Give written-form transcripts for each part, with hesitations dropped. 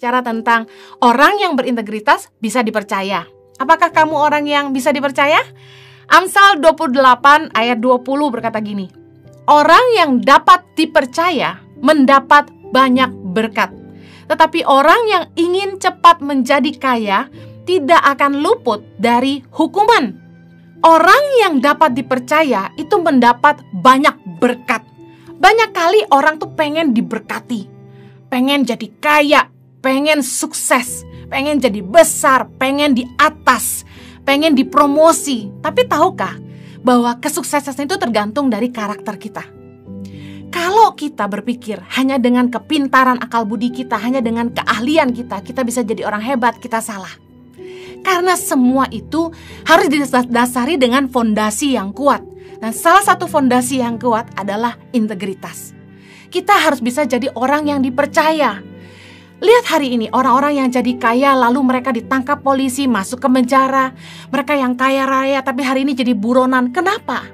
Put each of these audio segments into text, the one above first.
bicara tentang orang yang berintegritas bisa dipercaya. Apakah kamu orang yang bisa dipercaya? Amsal 28 ayat 20 berkata gini, orang yang dapat dipercaya mendapat banyak berkat. Tetapi orang yang ingin cepat menjadi kaya tidak akan luput dari hukuman. Orang yang dapat dipercaya itu mendapat banyak berkat. Banyak kali orang tuh pengen diberkati, pengen jadi kaya, pengen sukses, pengen jadi besar, pengen di atas, pengen dipromosi. Tapi tahukah bahwa kesuksesan itu tergantung dari karakter kita? Kalau kita berpikir hanya dengan kepintaran akal budi kita, hanya dengan keahlian kita bisa jadi orang hebat, kita salah. Karena semua itu harus didasari dengan fondasi yang kuat. Dan salah satu fondasi yang kuat adalah integritas. Kita harus bisa jadi orang yang dipercaya. Lihat hari ini orang-orang yang jadi kaya lalu mereka ditangkap polisi, masuk ke penjara. Mereka yang kaya raya tapi hari ini jadi buronan. Kenapa?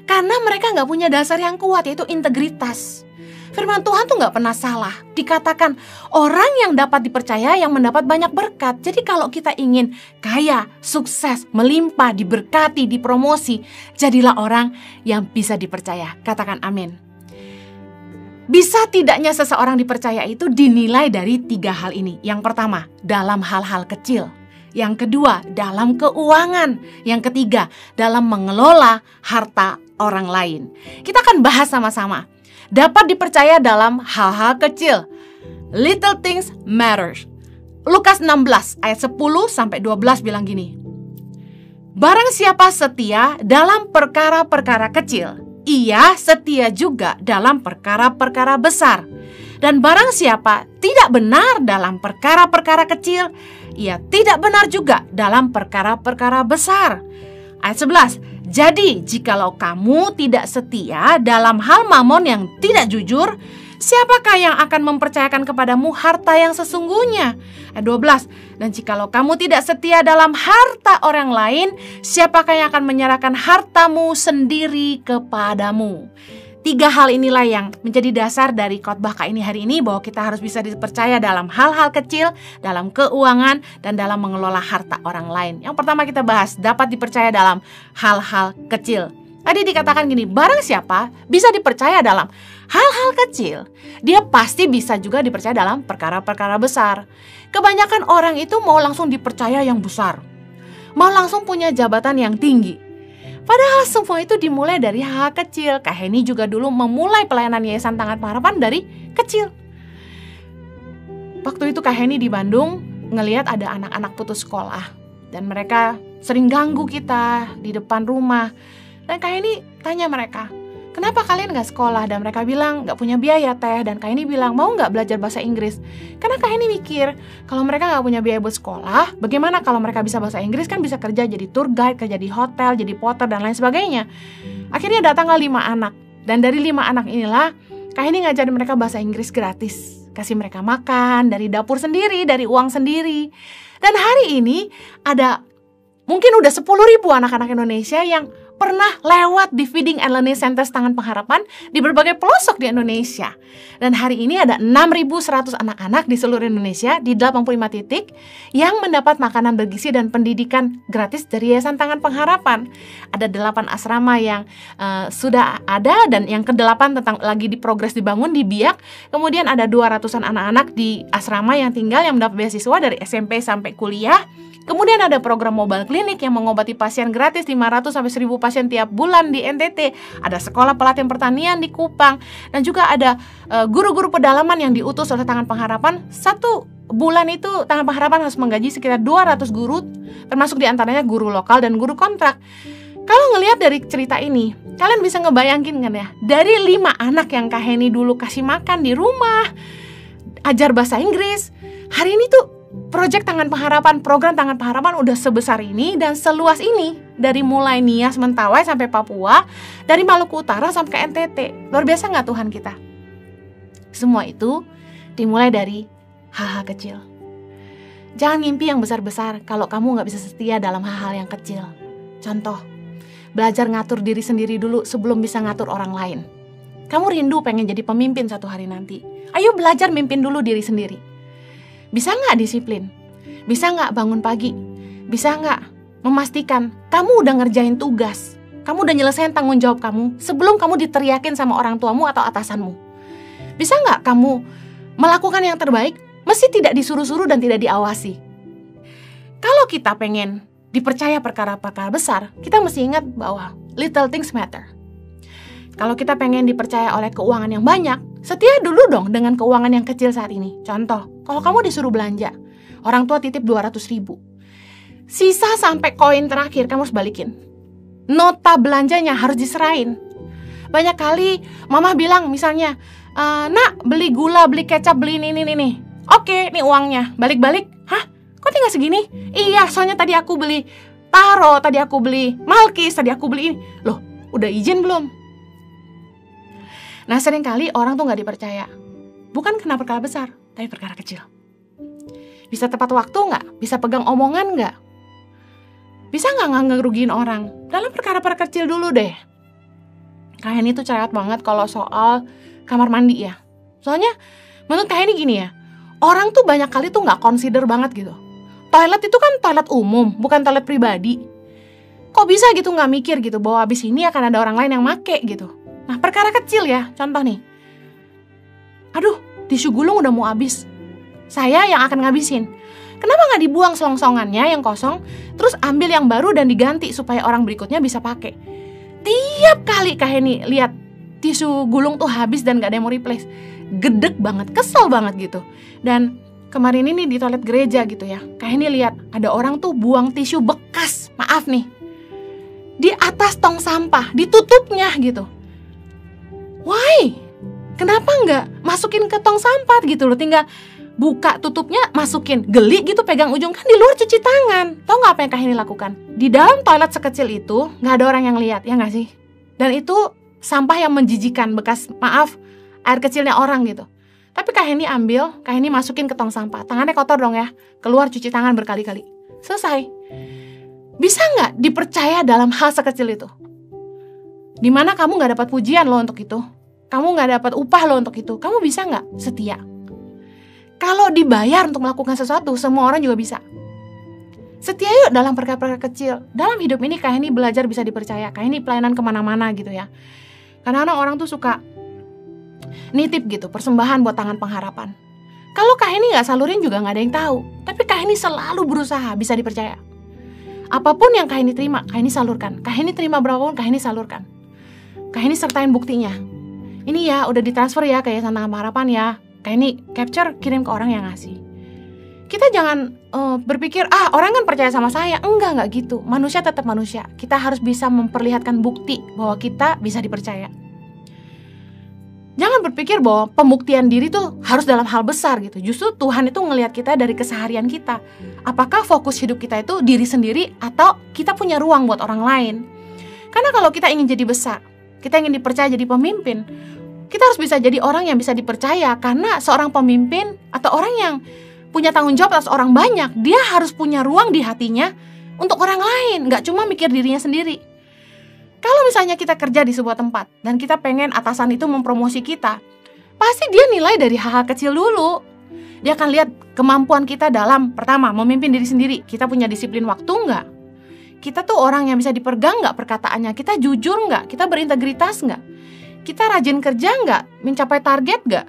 Karena mereka gak punya dasar yang kuat, yaitu integritas. Firman Tuhan tuh gak pernah salah. Dikatakan orang yang dapat dipercaya yang mendapat banyak berkat. Jadi kalau kita ingin kaya, sukses, melimpah, diberkati, dipromosi, jadilah orang yang bisa dipercaya. Katakan amin. Bisa tidaknya seseorang dipercaya itu dinilai dari 3 hal ini. Yang pertama, dalam hal-hal kecil. Yang kedua, dalam keuangan. Yang ketiga, dalam mengelola harta orang lain. Kita akan bahas sama-sama. Dapat dipercaya dalam hal-hal kecil. Little things matters. Lukas 16 ayat 10-12 bilang gini. Barang siapa setia dalam perkara-perkara kecil, ia setia juga dalam perkara-perkara besar. Dan barang siapa tidak benar dalam perkara-perkara kecil, ia tidak benar juga dalam perkara-perkara besar. Ayat 11. Jadi, jikalau kamu tidak setia dalam hal mamon yang tidak jujur, siapakah yang akan mempercayakan kepadamu harta yang sesungguhnya? Ayat 12. Dan jikalau kamu tidak setia dalam harta orang lain, siapakah yang akan menyerahkan hartamu sendiri kepadamu? 3 hal inilah yang menjadi dasar dari khotbah ini hari ini, bahwa kita harus bisa dipercaya dalam hal-hal kecil, dalam keuangan, dan dalam mengelola harta orang lain. Yang pertama kita bahas, dapat dipercaya dalam hal-hal kecil. Tadi dikatakan gini, barang siapa bisa dipercaya dalam hal-hal kecil, dia pasti bisa juga dipercaya dalam perkara-perkara besar. Kebanyakan orang itu mau langsung dipercaya yang besar, mau langsung punya jabatan yang tinggi. Padahal semua itu dimulai dari hal kecil. Kak Heni juga dulu memulai pelayanan Yayasan Tangan Pengharapan dari kecil. Waktu itu Kak Heni di Bandung ngelihat ada anak-anak putus sekolah. Dan mereka sering ganggu kita di depan rumah. Dan Kak Heni tanya mereka, kenapa kalian gak sekolah? Dan mereka bilang gak punya biaya teh. Dan Kak Heni bilang, mau gak belajar bahasa Inggris? Karena Kak Heni mikir, kalau mereka gak punya biaya buat sekolah, bagaimana kalau mereka bisa bahasa Inggris? Kan bisa kerja jadi tour guide, kerja di hotel, jadi porter, dan lain sebagainya. Akhirnya datanglah 5 anak. Dan dari 5 anak inilah Kak Heni ngajarin mereka bahasa Inggris gratis. Kasih mereka makan, dari dapur sendiri, dari uang sendiri. Dan hari ini ada mungkin udah 10.000 anak-anak Indonesia yang pernah lewat di Feeding and Learning Center Tangan Pengharapan di berbagai pelosok di Indonesia. Dan hari ini ada 6.100 anak-anak di seluruh Indonesia di 85 titik yang mendapat makanan bergizi dan pendidikan gratis dari Yayasan Tangan Pengharapan. Ada 8 asrama yang sudah ada, dan yang ke-8 lagi di progres dibangun di Biak. Kemudian ada 200-an anak-anak di asrama yang tinggal yang mendapat beasiswa dari SMP sampai kuliah. Kemudian ada program mobile klinik yang mengobati pasien gratis 500 sampai 1.000 pasien tiap bulan di NTT. Ada sekolah pelatihan pertanian di Kupang. Dan juga ada guru-guru pedalaman yang diutus oleh Tangan Pengharapan. 1 bulan itu Tangan Pengharapan harus menggaji sekitar 200 guru, termasuk diantaranya guru lokal dan guru kontrak. Kalau ngelihat dari cerita ini, kalian bisa ngebayangin kan ya, dari 5 anak yang Kak Heni dulu kasih makan di rumah, ajar bahasa Inggris, hari ini tuh proyek Tangan Pengharapan, program Tangan Pengharapan udah sebesar ini dan seluas ini. Dari mulai Nias, Mentawai sampai Papua, dari Maluku Utara sampai ke NTT. Luar biasa gak Tuhan kita? Semua itu dimulai dari hal-hal kecil. Jangan ngimpi yang besar-besar kalau kamu gak bisa setia dalam hal-hal yang kecil. Contoh, belajar ngatur diri sendiri dulu sebelum bisa ngatur orang lain. Kamu rindu pengen jadi pemimpin satu hari nanti. Ayo belajar mimpin dulu diri sendiri. Bisa nggak disiplin? Bisa nggak bangun pagi? Bisa nggak memastikan kamu udah ngerjain tugas, kamu udah nyelesain tanggung jawab kamu sebelum kamu diteriakin sama orang tuamu atau atasanmu? Bisa nggak kamu melakukan yang terbaik meski tidak disuruh-suruh dan tidak diawasi? Kalau kita pengen dipercaya perkara-perkara besar, kita mesti ingat bahwa little things matter. Kalau kita pengen dipercaya oleh keuangan yang banyak, setia dulu dong dengan keuangan yang kecil saat ini. Contoh, kalau kamu disuruh belanja, orang tua titip 200.000, sisa sampai koin terakhir kamu harus balikin. Nota belanjanya harus diserahin. Banyak kali mama bilang misalnya, nak beli gula, beli kecap, beli ini. Oke, ini uangnya, balik-balik. Hah? Kok tinggal segini? Iya, soalnya tadi aku beli taro, tadi aku beli malkis, tadi aku beli ini. Loh, udah izin belum? Nah, seringkali orang tuh gak dipercaya. Bukan karena perkara besar, tapi perkara kecil. Bisa tepat waktu gak? Bisa pegang omongan gak? Bisa gak ngerugiin orang? Dalam perkara-perkara kecil dulu deh. Kak Heni tuh cerewet banget kalau soal kamar mandi ya. Soalnya menurut Kak Heni gini ya, orang tuh banyak kali tuh gak consider banget gitu. Toilet itu kan toilet umum, bukan toilet pribadi. Kok bisa gitu gak mikir gitu bahwa abis ini akan ada orang lain yang make gitu. Nah, perkara kecil ya, contoh nih. Aduh, tisu gulung udah mau habis. Saya yang akan ngabisin. Kenapa gak dibuang selongsongannya yang kosong, terus ambil yang baru dan diganti supaya orang berikutnya bisa pakai? Tiap kali Kak Heni lihat tisu gulung tuh habis dan gak ada yang mau replace, gedek banget, kesel banget gitu. Dan kemarin ini di toilet gereja gitu ya, Kak Heni lihat ada orang tuh buang tisu bekas, maaf nih, di atas tong sampah, ditutupnya gitu. Why? Kenapa nggak masukin ke tong sampah gitu loh? Tinggal buka tutupnya, masukin. Geli gitu pegang ujung, kan di luar cuci tangan. Tahu nggak apa yang Kak Heni lakukan? Di dalam toilet sekecil itu nggak ada orang yang lihat, ya nggak sih? Dan itu sampah yang menjijikan, bekas, maaf, air kecilnya orang gitu. Tapi Kak Heni ambil, Kak Heni masukin ke tong sampah. Tangannya kotor dong ya, keluar cuci tangan berkali-kali. Selesai. Bisa nggak dipercaya dalam hal sekecil itu? Dimana kamu gak dapat pujian lo untuk itu, kamu gak dapat upah lo untuk itu, kamu bisa gak setia? Kalau dibayar untuk melakukan sesuatu, semua orang juga bisa. Setia yuk dalam perkara-perkara kecil. Dalam hidup ini Kak Heni belajar bisa dipercaya. Kak Heni pelayanan kemana-mana gitu ya. Kadang-kadang orang tuh suka nitip gitu, persembahan buat tangan pengharapan. Kalau Kak Heni gak salurin juga gak ada yang tahu. Tapi Kak Heni selalu berusaha bisa dipercaya. Apapun yang Kak Heni terima, Kak Heni salurkan. Kak Heni terima berapapun, Kak Heni salurkan. Kak Heni sertain buktinya. Ini ya, udah ditransfer ya ke Yayasan Tangan Pengharapan ya. Kak Heni capture, kirim ke orang yang ngasih. Kita jangan berpikir, orang kan percaya sama saya. Enggak gitu. Manusia tetap manusia. Kita harus bisa memperlihatkan bukti bahwa kita bisa dipercaya. Jangan berpikir bahwa pembuktian diri tuh harus dalam hal besar gitu. Justru Tuhan itu ngelihat kita dari keseharian kita. Apakah fokus hidup kita itu diri sendiri atau kita punya ruang buat orang lain? Karena kalau kita ingin jadi besar, kita ingin dipercaya jadi pemimpin, kita harus bisa jadi orang yang bisa dipercaya. Karena seorang pemimpin atau orang yang punya tanggung jawab atas orang banyak, dia harus punya ruang di hatinya untuk orang lain, gak cuma mikir dirinya sendiri. Kalau misalnya kita kerja di sebuah tempat dan kita pengen atasan itu mempromosi kita, pasti dia nilai dari hal-hal kecil dulu. Dia akan lihat kemampuan kita dalam, pertama, memimpin diri sendiri. Kita punya disiplin waktu nggak? Kita tuh orang yang bisa dipegang nggak perkataannya? Kita jujur nggak? Kita berintegritas nggak? Kita rajin kerja nggak? Mencapai target nggak?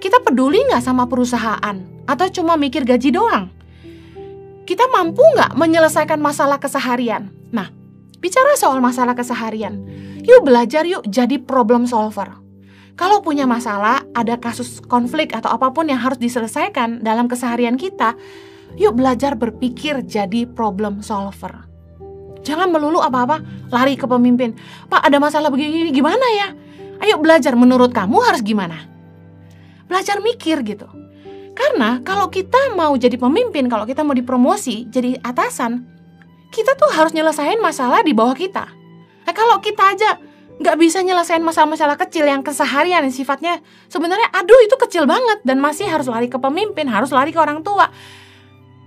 Kita peduli nggak sama perusahaan? Atau cuma mikir gaji doang? Kita mampu nggak menyelesaikan masalah keseharian? Nah, bicara soal masalah keseharian, yuk belajar yuk jadi problem solver. Kalau punya masalah, ada kasus konflik atau apapun yang harus diselesaikan dalam keseharian kita, yuk belajar berpikir jadi problem solver. Jangan melulu apa-apa lari ke pemimpin. Pak, ada masalah begini, gimana ya? Ayo belajar, menurut kamu harus gimana? Belajar mikir gitu. Karena kalau kita mau jadi pemimpin, kalau kita mau dipromosi, jadi atasan, kita tuh harus nyelesain masalah di bawah kita. Nah, kalau kita aja nggak bisa nyelesain masalah-masalah kecil yang keseharian, yang sifatnya sebenarnya itu kecil banget, dan masih harus lari ke pemimpin, harus lari ke orang tua.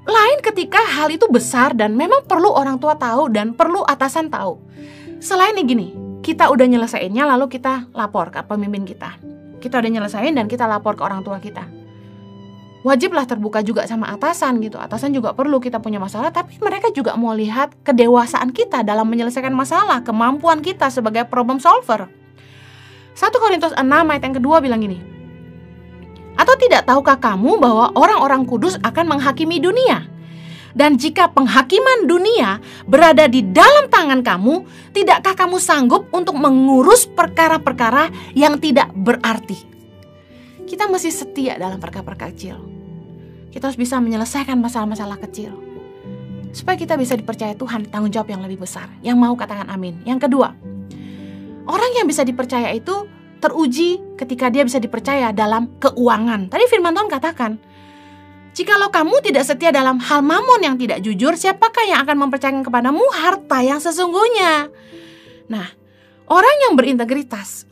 Lain ketika hal itu besar dan memang perlu orang tua tahu dan perlu atasan tahu. Selain gini, kita udah nyelesainnya lalu kita lapor ke pemimpin kita. Kita udah nyelesain dan kita lapor ke orang tua kita. wajiblah terbuka juga sama atasan gitu. Atasan juga perlu kita punya masalah, tapi mereka juga mau lihat kedewasaan kita dalam menyelesaikan masalah, kemampuan kita sebagai problem solver. 1 Korintus 6 ayat yang kedua bilang gini, atau tidak tahukah kamu bahwa orang-orang kudus akan menghakimi dunia? Dan jika penghakiman dunia berada di dalam tangan kamu, tidakkah kamu sanggup untuk mengurus perkara-perkara yang tidak berarti? Kita mesti setia dalam perkara-perkara kecil. Kita harus bisa menyelesaikan masalah-masalah kecil, supaya kita bisa dipercaya Tuhan tanggung jawab yang lebih besar. Yang mau katakan amin. Yang kedua, orang yang bisa dipercaya itu teruji ketika dia bisa dipercaya dalam keuangan. Tadi firman Tuhan katakan, jikalau kamu tidak setia dalam hal mamon yang tidak jujur, siapakah yang akan mempercayakan kepadamu harta yang sesungguhnya? Nah, orang yang berintegritas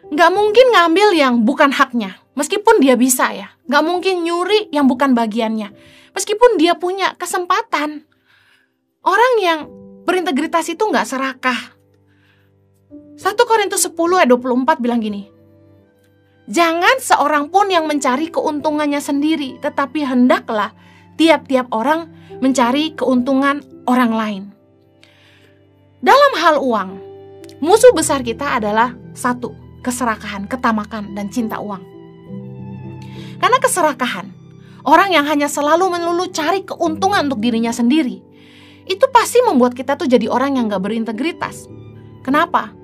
gak mungkin ngambil yang bukan haknya, meskipun dia bisa ya. Gak mungkin nyuri yang bukan bagiannya, meskipun dia punya kesempatan. Orang yang berintegritas itu gak serakah. 1 Korintus 10 ayat 24 bilang gini, jangan seorang pun yang mencari keuntungannya sendiri, tetapi hendaklah tiap-tiap orang mencari keuntungan orang lain. Dalam hal uang, musuh besar kita adalah 1, keserakahan, ketamakan, dan cinta uang. Karena keserakahan, orang yang hanya selalu melulu cari keuntungan untuk dirinya sendiri, itu pasti membuat kita tuh jadi orang yang gak berintegritas. Kenapa?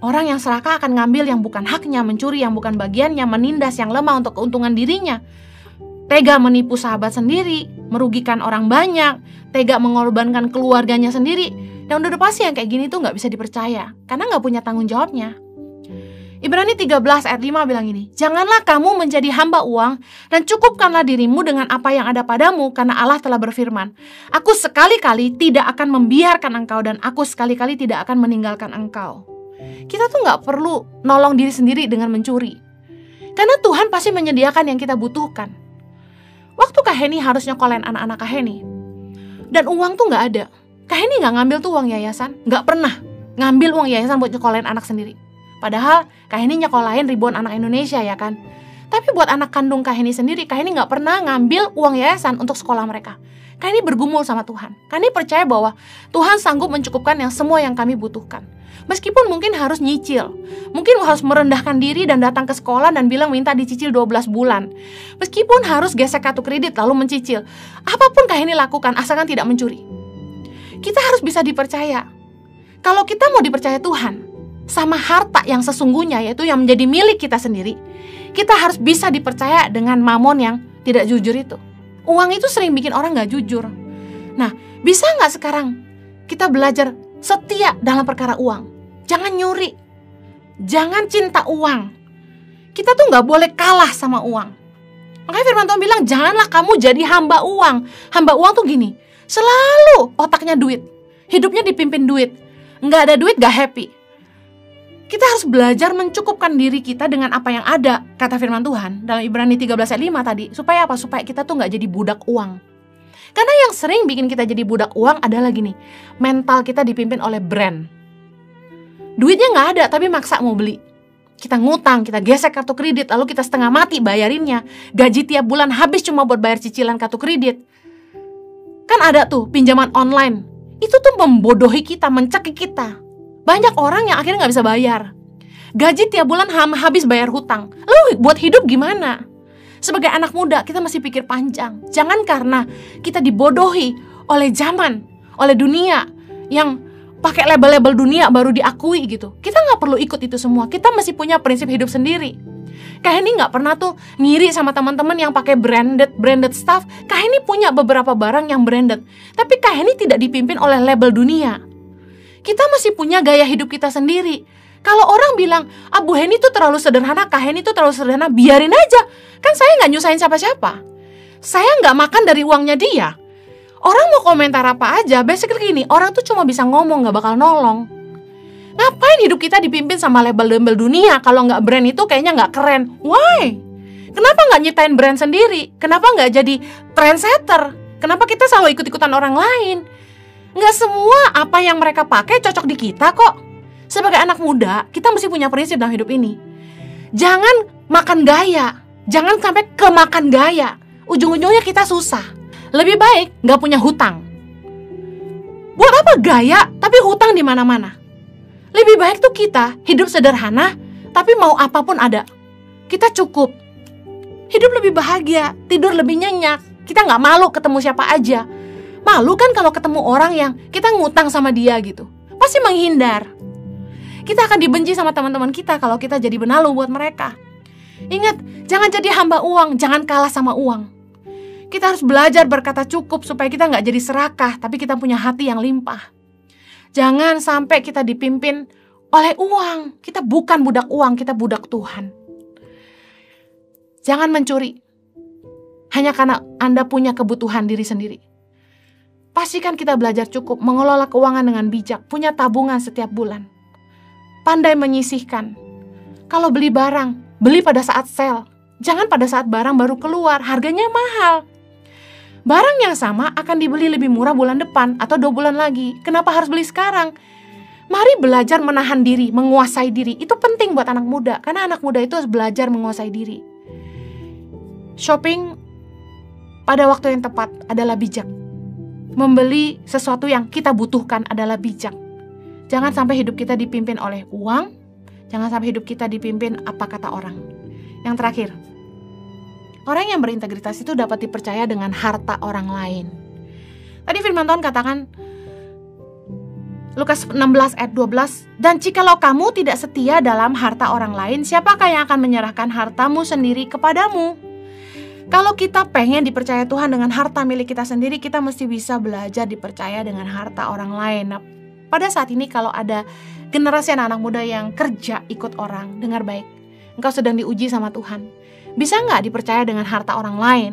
Orang yang serakah akan ngambil yang bukan haknya, mencuri yang bukan bagiannya, menindas yang lemah untuk keuntungan dirinya, tega menipu sahabat sendiri, merugikan orang banyak, tega mengorbankan keluarganya sendiri. Dan udah pasti yang kayak gini tuh gak bisa dipercaya, karena gak punya tanggung jawabnya. Ibrani 13 ayat 5 bilang gini, janganlah kamu menjadi hamba uang, dan cukupkanlah dirimu dengan apa yang ada padamu, karena Allah telah berfirman, aku sekali-kali tidak akan membiarkan engkau, dan aku sekali-kali tidak akan meninggalkan engkau. Kita tuh gak perlu nolong diri sendiri dengan mencuri, karena Tuhan pasti menyediakan yang kita butuhkan. Waktu Kak Heni harus nyekolahin anak-anak Kak Heni, dan uang tuh gak ada, Kak Heni gak ngambil tuh uang yayasan, gak pernah ngambil uang yayasan buat nyekolahin anak sendiri. Padahal Kak Heni nyekolahin ribuan anak Indonesia ya kan. Tapi buat anak kandung Kak Heni sendiri, Kak Heni gak pernah ngambil uang yayasan untuk sekolah mereka. Kak Heni bergumul sama Tuhan. Kak Heni percaya bahwa Tuhan sanggup mencukupkan yang semua yang kami butuhkan. Meskipun mungkin harus nyicil, mungkin harus merendahkan diri dan datang ke sekolah dan bilang minta dicicil 12 bulan. Meskipun harus gesek kartu kredit lalu mencicil. Apapun Kak Heni lakukan asalkan tidak mencuri. Kita harus bisa dipercaya. Kalau kita mau dipercaya Tuhan sama harta yang sesungguhnya, yaitu yang menjadi milik kita sendiri, kita harus bisa dipercaya dengan mamon yang tidak jujur itu. Uang itu sering bikin orang gak jujur. Nah, bisa gak sekarang kita belajar setia dalam perkara uang? Jangan nyuri, jangan cinta uang. Kita tuh gak boleh kalah sama uang. Makanya firman Tuhan bilang, janganlah kamu jadi hamba uang. Hamba uang tuh gini, selalu otaknya duit, hidupnya dipimpin duit. Gak ada duit gak happy. Kita harus belajar mencukupkan diri kita dengan apa yang ada, kata firman Tuhan dalam Ibrani 13 ayat 5 tadi. Supaya apa? Supaya kita tuh gak jadi budak uang. Karena yang sering bikin kita jadi budak uang adalah gini, mental kita dipimpin oleh brand. Duitnya gak ada tapi maksa mau beli. Kita ngutang, kita gesek kartu kredit, lalu kita setengah mati bayarinnya. Gaji tiap bulan habis cuma buat bayar cicilan kartu kredit. Kan ada tuh pinjaman online. Itu tuh membodohi kita, mencekik kita. Banyak orang yang akhirnya gak bisa bayar. Gaji tiap bulan habis bayar hutang. Lalu buat hidup gimana? Sebagai anak muda kita masih pikir panjang. Jangan karena kita dibodohi oleh zaman, oleh dunia yang pakai label-label dunia baru diakui gitu. Kita gak perlu ikut itu semua. Kita masih punya prinsip hidup sendiri. Kak Heni gak pernah tuh ngiri sama teman-teman yang pakai branded stuff. Kak Heni punya beberapa barang yang branded, tapi Kak Heni tidak dipimpin oleh label dunia. Kita masih punya gaya hidup kita sendiri. Kalau orang bilang, Bu Heni tuh terlalu sederhana, Kak Heni tuh terlalu sederhana, biarin aja. Kan saya gak nyusahin siapa-siapa. Saya gak makan dari uangnya dia. Orang mau komentar apa aja, basically gini, orang tuh cuma bisa ngomong, gak bakal nolong. Ngapain hidup kita dipimpin sama label-label dunia? Kalau gak brand itu kayaknya gak keren. Why? Kenapa gak nyiptain brand sendiri? Kenapa gak jadi trendsetter? Kenapa kita selalu ikut-ikutan orang lain? Gak semua apa yang mereka pakai cocok di kita kok. Sebagai anak muda, kita mesti punya prinsip dalam hidup ini. Jangan makan gaya. Jangan sampai kemakan gaya. Ujung-ujungnya kita susah. Lebih baik gak punya hutang. Buat apa gaya tapi hutang di mana-mana? Lebih baik tuh kita hidup sederhana tapi mau apapun ada. Kita cukup. Hidup lebih bahagia, tidur lebih nyenyak. Kita gak malu ketemu siapa aja. Malu kan kalau ketemu orang yang kita ngutang sama dia gitu. Pasti menghindar. Kita akan dibenci sama teman-teman kita kalau kita jadi benalu buat mereka. Ingat, jangan jadi hamba uang, jangan kalah sama uang. Kita harus belajar berkata cukup supaya kita gak jadi serakah, tapi kita punya hati yang limpah. Jangan sampai kita dipimpin oleh uang. Kita bukan budak uang, kita budak Tuhan. Jangan mencuri hanya karena Anda punya kebutuhan diri sendiri. Pastikan kita belajar cukup, mengelola keuangan dengan bijak, punya tabungan setiap bulan. Pandai menyisihkan. Kalau beli barang, beli pada saat sale. Jangan pada saat barang baru keluar, harganya mahal. Barang yang sama akan dibeli lebih murah bulan depan atau 2 bulan lagi. Kenapa harus beli sekarang? Mari belajar menahan diri, menguasai diri. Itu penting buat anak muda, karena anak muda itu harus belajar menguasai diri. Shopping pada waktu yang tepat adalah bijak. Membeli sesuatu yang kita butuhkan adalah bijak. Jangan sampai hidup kita dipimpin oleh uang. Jangan sampai hidup kita dipimpin apa kata orang. Yang terakhir, orang yang berintegritas itu dapat dipercaya dengan harta orang lain. Tadi firman Tuhan katakan, Lukas 16 ayat 12, dan jikalau kamu tidak setia dalam harta orang lain, siapakah yang akan menyerahkan hartamu sendiri kepadamu? Kalau kita pengen dipercaya Tuhan dengan harta milik kita sendiri, kita mesti bisa belajar dipercaya dengan harta orang lain. Nah, pada saat ini kalau ada generasi anak muda yang kerja ikut orang, dengar baik, engkau sedang diuji sama Tuhan. Bisa nggak dipercaya dengan harta orang lain?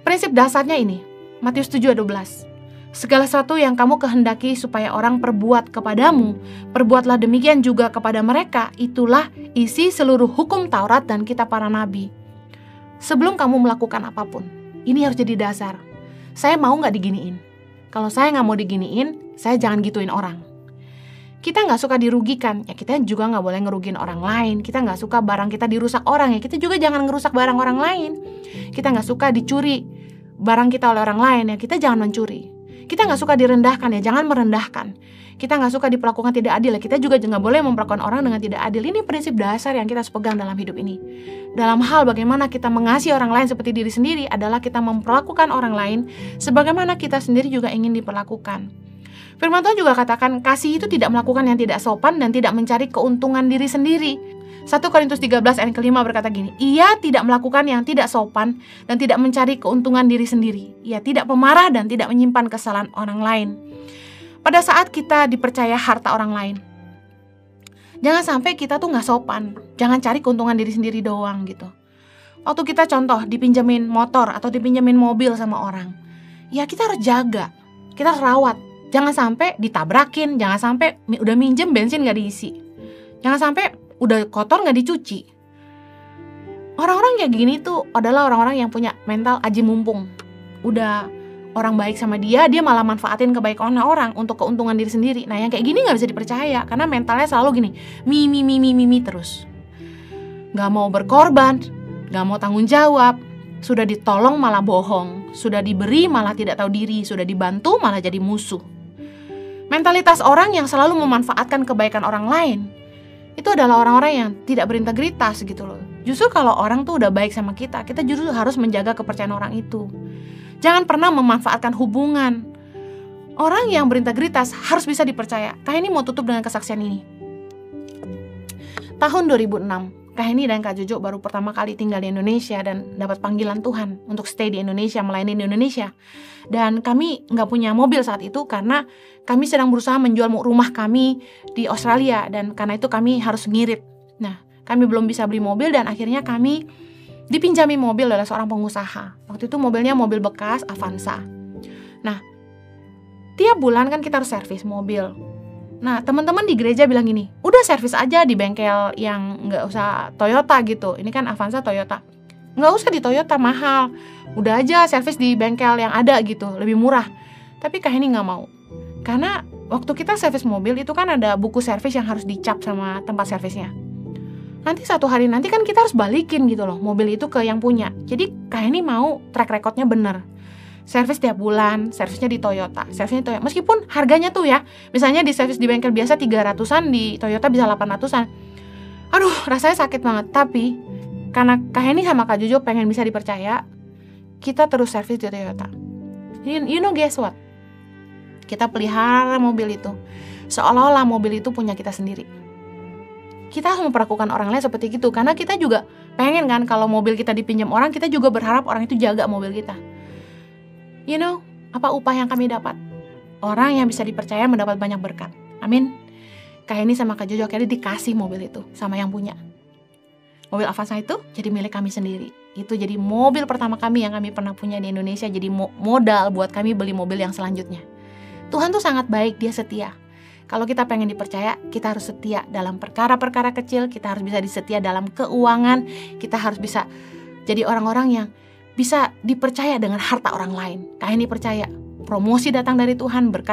Prinsip dasarnya ini, Matius 7:12. Segala sesuatu yang kamu kehendaki supaya orang perbuat kepadamu, perbuatlah demikian juga kepada mereka. Itulah isi seluruh hukum Taurat dan kitab para nabi. Sebelum kamu melakukan apapun, ini harus jadi dasar. Saya mau nggak diginiin? Kalau saya nggak mau diginiin, saya jangan gituin orang. Kita nggak suka dirugikan, ya kita juga nggak boleh ngerugiin orang lain. Kita nggak suka barang kita dirusak orang, ya kita juga jangan ngerusak barang orang lain. Kita nggak suka dicuri barang kita oleh orang lain, ya kita jangan mencuri. Kita nggak suka direndahkan, ya jangan merendahkan. Kita nggak suka diperlakukan tidak adil, ya kita juga nggak boleh memperlakukan orang dengan tidak adil. Ini prinsip dasar yang kita harus pegang dalam hidup ini. Dalam hal bagaimana kita mengasihi orang lain seperti diri sendiri adalah kita memperlakukan orang lain sebagaimana kita sendiri juga ingin diperlakukan. Firman Tuhan juga katakan, kasih itu tidak melakukan yang tidak sopan dan tidak mencari keuntungan diri sendiri. 1 Korintus 13 ayat ke-5 berkata gini, ia tidak melakukan yang tidak sopan dan tidak mencari keuntungan diri sendiri. Ia tidak pemarah dan tidak menyimpan kesalahan orang lain. Pada saat kita dipercaya harta orang lain, jangan sampai kita tuh gak sopan. Jangan cari keuntungan diri sendiri doang gitu. Waktu kita contoh dipinjemin motor atau dipinjemin mobil sama orang, ya kita harus jaga, kita harus rawat. Jangan sampai ditabrakin, jangan sampai udah minjem bensin gak diisi, jangan sampai udah kotor gak dicuci. Orang-orang kayak gini tuh adalah orang-orang yang punya mental aji mumpung. Udah orang baik sama dia malah manfaatin kebaikan orang untuk keuntungan diri sendiri. Nah yang kayak gini gak bisa dipercaya, karena mentalnya selalu gini, mi terus. Gak mau berkorban, gak mau tanggung jawab. Sudah ditolong malah bohong, sudah diberi malah tidak tahu diri, sudah dibantu malah jadi musuh. Mentalitas orang yang selalu memanfaatkan kebaikan orang lain, itu adalah orang-orang yang tidak berintegritas gitu loh. Justru kalau orang tuh udah baik sama kita, kita justru harus menjaga kepercayaan orang itu. Jangan pernah memanfaatkan hubungan. Orang yang berintegritas harus bisa dipercaya. Kak Heni mau tutup dengan kesaksian ini. Tahun 2006, Kak Heni dan Kak Jojo baru pertama kali tinggal di Indonesia dan dapat panggilan Tuhan untuk stay di Indonesia, melayani di Indonesia. Dan kami nggak punya mobil saat itu karena kami sedang berusaha menjual rumah kami di Australia, dan karena itu kami harus ngirit. Nah, kami belum bisa beli mobil dan akhirnya kami dipinjami mobil oleh seorang pengusaha. Waktu itu mobilnya mobil bekas Avanza. Nah, tiap bulan kan kita harus servis mobil. Nah, teman-teman di gereja bilang gini, udah servis aja di bengkel yang nggak usah Toyota gitu. Ini kan Avanza Toyota. Nggak usah di Toyota, mahal. Udah aja servis di bengkel yang ada gitu, lebih murah. Tapi Kak Heni nggak mau. Karena waktu kita servis mobil itu kan ada buku servis yang harus dicap sama tempat servisnya. nanti satu hari nanti kan kita harus balikin gitu loh mobil itu ke yang punya. Jadi Kak Heni mau track recordnya bener. Servis tiap bulan, servisnya di Toyota, servisnya di Toyota. Meskipun harganya tuh ya, misalnya di servis di bengkel biasa 300-an, di Toyota bisa 800-an. Aduh, rasanya sakit banget. Tapi karena Kak Heni sama Kak Jojo pengen bisa dipercaya, kita terus servis di Toyota. You know guess what? Kita pelihara mobil itu seolah-olah mobil itu punya kita sendiri. Kita harus memperlakukan orang lain seperti itu, karena kita juga pengen kan kalau mobil kita dipinjam orang, kita juga berharap orang itu jaga mobil kita. You know, apa upah yang kami dapat? Orang yang bisa dipercaya mendapat banyak berkat. Amin. Kak Heni sama Kak Jojo akhirnya dikasih mobil itu sama yang punya. Mobil Avanza itu jadi milik kami sendiri. Itu jadi mobil pertama kami yang kami pernah punya di Indonesia. Jadi modal buat kami beli mobil yang selanjutnya. Tuhan tuh sangat baik, Dia setia. Kalau kita pengen dipercaya, kita harus setia dalam perkara-perkara kecil. Kita harus bisa disetia dalam keuangan. Kita harus bisa jadi orang-orang yang bisa dipercaya dengan harta orang lain. Kak Heni percaya, promosi datang dari Tuhan, berkat